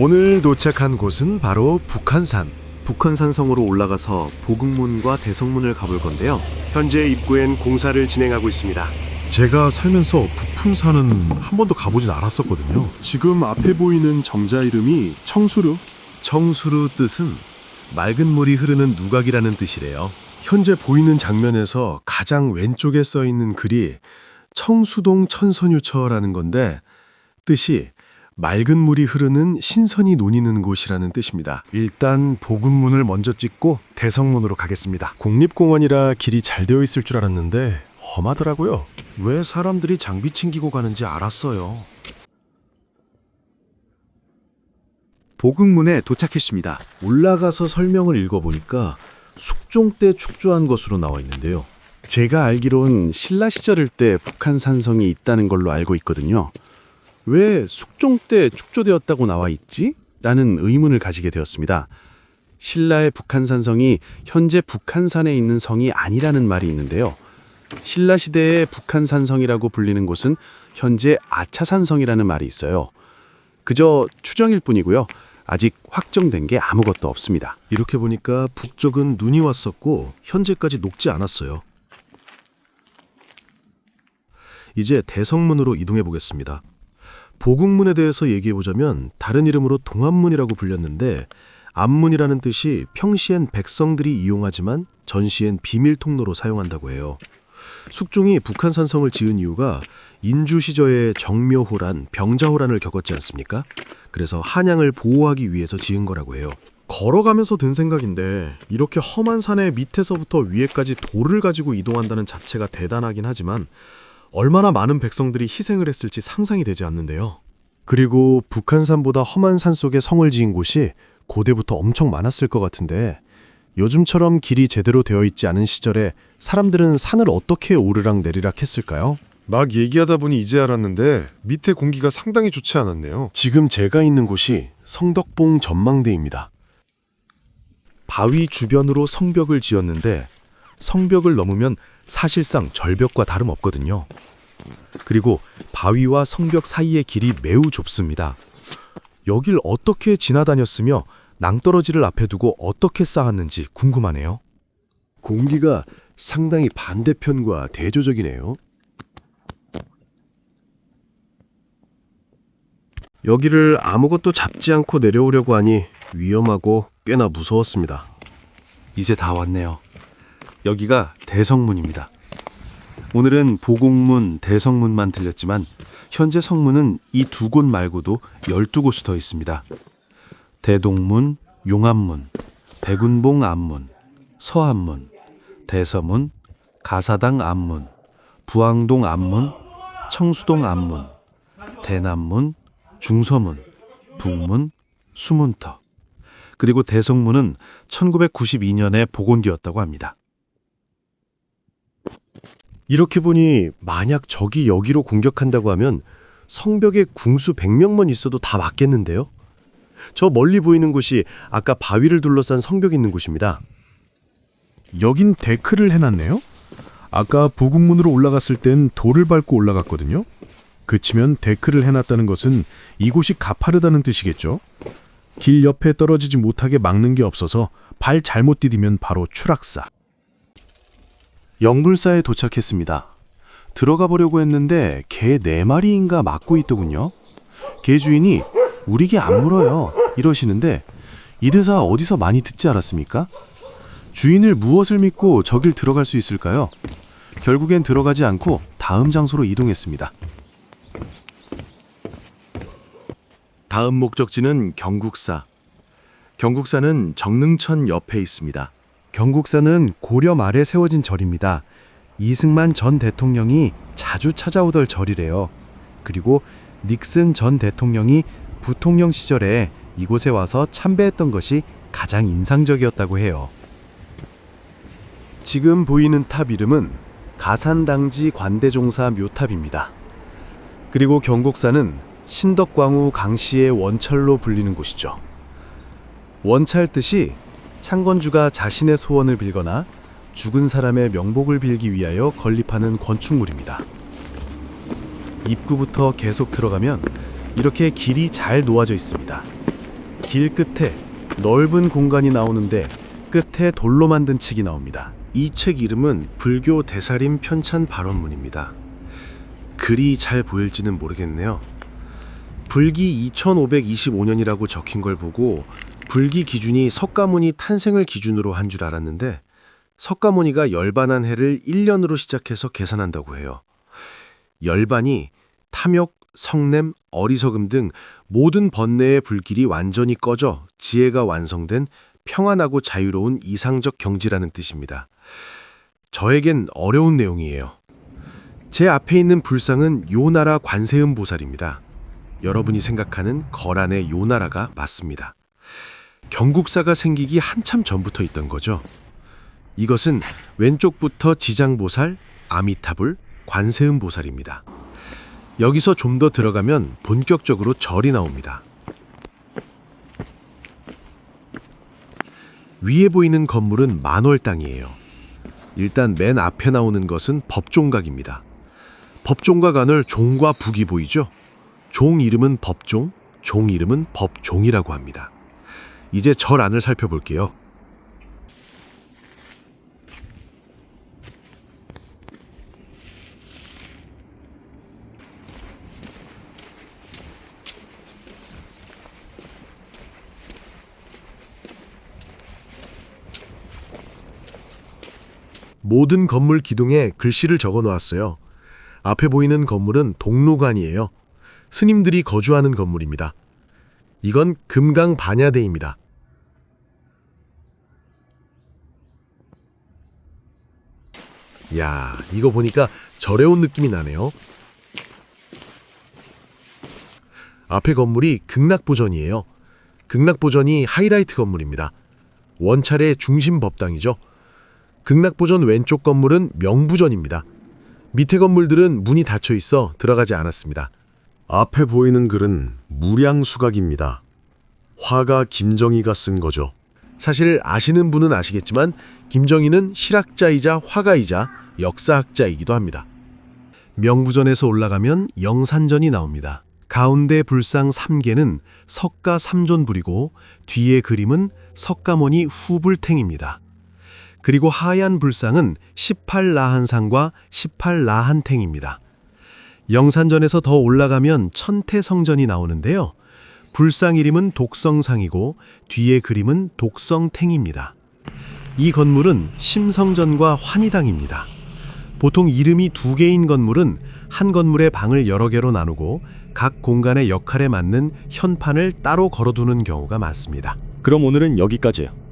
오늘 도착한 곳은 바로 북한산. 북한산성으로 올라가서 보국문과 대성문을 가볼 건데요. 현재 입구엔 공사를 진행하고 있습니다. 제가 살면서 북푼산은 한 번도 가보진 않았었거든요. 지금 앞에 보이는 정자 이름이 청수루. 청수루 뜻은 맑은 물이 흐르는 누각이라는 뜻이래요. 현재 보이는 장면에서 가장 왼쪽에 써 있는 글이 청수동 천선유처라는 건데 뜻이 맑은 물이 흐르는 신선이 논이는 곳이라는 뜻입니다. 일단 보군문을 먼저 찍고 대성문으로 가겠습니다. 국립공원이라 길이 잘 되어 있을 줄 알았는데 험하더라고요. 왜 사람들이 장비 챙기고 가는지 알았어요. 보국문에 도착했습니다. 올라가서 설명을 읽어보니까 숙종 때 축조한 것으로 나와 있는데요. 제가 알기론 신라 시절일 때 북한산성이 있다는 걸로 알고 있거든요. 왜 숙종 때 축조되었다고 나와 있지? 라는 의문을 가지게 되었습니다. 신라의 북한산성이 현재 북한산에 있는 성이 아니라는 말이 있는데요. 신라 시대의 북한산성이라고 불리는 곳은 현재 아차산성이라는 말이 있어요. 그저 추정일 뿐이고요. 아직 확정된 게 아무것도 없습니다. 이렇게 보니까 북쪽은 눈이 왔었고 현재까지 녹지 않았어요. 이제 대성문으로 이동해 보겠습니다. 보국문에 대해서 얘기해보자면 다른 이름으로 동안문이라고 불렸는데 안문이라는 뜻이 평시엔 백성들이 이용하지만 전시엔 비밀 통로로 사용한다고 해요. 숙종이 북한산성을 지은 이유가 인주 시절에 정묘호란, 병자호란을 겪었지 않습니까? 그래서 한양을 보호하기 위해서 지은 거라고 해요. 걸어가면서 든 생각인데 이렇게 험한 산의 밑에서부터 위에까지 돌을 가지고 이동한다는 자체가 대단하긴 하지만 얼마나 많은 백성들이 희생을 했을지 상상이 되지 않는데요. 그리고 북한산보다 험한 산 속에 성을 지은 곳이 고대부터 엄청 많았을 것 같은데 요즘처럼 길이 제대로 되어 있지 않은 시절에 사람들은 산을 어떻게 오르락 내리락 했을까요? 막 얘기하다 보니 이제 알았는데 밑에 공기가 상당히 좋지 않았네요. 지금 제가 있는 곳이 성덕봉 전망대입니다. 바위 주변으로 성벽을 지었는데 성벽을 넘으면 사실상 절벽과 다름없거든요. 그리고 바위와 성벽 사이의 길이 매우 좁습니다. 여길 어떻게 지나다녔으며 낭떠러지를 앞에 두고 어떻게 쌓았는지 궁금하네요. 공기가 상당히 반대편과 대조적이네요. 여기를 아무것도 잡지 않고 내려오려고 하니 위험하고 꽤나 무서웠습니다. 이제 다 왔네요. 여기가 대성문입니다. 오늘은 보국문, 대성문만 들렸지만 현재 성문은 이 두 곳 말고도 12곳이 더 있습니다. 대동문, 용암문, 백운봉 앞문, 서암문, 대서문, 가사당 앞문, 부항동 앞문, 청수동 앞문, 대남문, 중서문, 북문, 수문터. 그리고 대성문은 1992년에 복원되었다고 합니다. 이렇게 보니 만약 적이 여기로 공격한다고 하면 성벽에 궁수 100명만 있어도 다 맞겠는데요? 저 멀리 보이는 곳이 아까 바위를 둘러싼 성벽이 있는 곳입니다. 여긴 데크를 해놨네요. 아까 보국문으로 올라갔을 땐 돌을 밟고 올라갔거든요. 그치면 데크를 해놨다는 것은 이곳이 가파르다는 뜻이겠죠. 길 옆에 떨어지지 못하게 막는 게 없어서 발 잘못 디디면 바로 추락사. 영불사에 도착했습니다. 들어가 보려고 했는데 개 4마리인가 막고 있더군요. 개 주인이 우리 개 안 물어요 이러시는데 이 대사 어디서 많이 듣지 않았습니까? 주인을 무엇을 믿고 저길 들어갈 수 있을까요? 결국엔 들어가지 않고 다음 장소로 이동했습니다. 다음 목적지는 경국사. 경국사는 정릉천 옆에 있습니다. 경국사는 고려 말에 세워진 절입니다. 이승만 전 대통령이 자주 찾아오던 절이래요. 그리고 닉슨 전 대통령이 부통령 시절에 이곳에 와서 참배했던 것이 가장 인상적이었다고 해요. 지금 보이는 탑 이름은 가산당지 관대종사 묘탑입니다. 그리고 경국사는 신덕광우 강씨의 원찰로 불리는 곳이죠. 원찰 뜻이 창건주가 자신의 소원을 빌거나 죽은 사람의 명복을 빌기 위하여 건립하는 건축물입니다. 입구부터 계속 들어가면 이렇게 길이 잘 놓아져 있습니다. 길 끝에 넓은 공간이 나오는데 끝에 돌로 만든 책이 나옵니다. 이 책 이름은 불교 대사림 편찬 발원문입니다. 글이 잘 보일지는 모르겠네요. 불기 2525년이라고 적힌 걸 보고 불기 기준이 석가모니 탄생을 기준으로 한 줄 알았는데 석가모니가 열반한 해를 1년으로 시작해서 계산한다고 해요. 열반이 탐욕, 성냄, 어리석음 등 모든 번뇌의 불길이 완전히 꺼져 지혜가 완성된 평안하고 자유로운 이상적 경지라는 뜻입니다. 저에겐 어려운 내용이에요. 제 앞에 있는 불상은 요나라 관세음 보살입니다. 여러분이 생각하는 거란의 요나라가 맞습니다. 경국사가 생기기 한참 전부터 있던 거죠. 이것은 왼쪽부터 지장보살, 아미타불, 관세음 보살입니다. 여기서 좀 더 들어가면 본격적으로 절이 나옵니다. 위에 보이는 건물은 만월 땅이에요. 일단 맨 앞에 나오는 것은 법종각입니다. 법종각 안을 종과 북이 보이죠? 종 이름은 법종, 종 이름은 법종이라고 합니다. 이제 절 안을 살펴볼게요. 모든 건물 기둥에 글씨를 적어 놓았어요. 앞에 보이는 건물은 동루관이에요. 스님들이 거주하는 건물입니다. 이건 금강 반야대입니다. 야, 이거 보니까 절에 온 느낌이 나네요. 앞에 건물이 극락보전이에요. 극락보전이 하이라이트 건물입니다. 원찰의 중심 법당이죠. 극락보전 왼쪽 건물은 명부전입니다. 밑에 건물들은 문이 닫혀 있어 들어가지 않았습니다. 앞에 보이는 글은 무량수각입니다. 화가 김정희가 쓴 거죠. 사실 아시는 분은 아시겠지만 김정희는 실학자이자 화가이자 역사학자이기도 합니다. 명부전에서 올라가면 영산전이 나옵니다. 가운데 불상 3개는 석가 삼존불이고 뒤에 그림은 석가모니 후불탱입니다. 그리고 하얀 불상은 18라한상과 18라한탱입니다. 영산전에서 더 올라가면 천태성전이 나오는데요. 불상 이름은 독성상이고 뒤에 그림은 독성탱입니다. 이 건물은 심성전과 환희당입니다. 보통 이름이 2개인 건물은 한 건물의 방을 여러 개로 나누고 각 공간의 역할에 맞는 현판을 따로 걸어두는 경우가 많습니다. 그럼 오늘은 여기까지예요.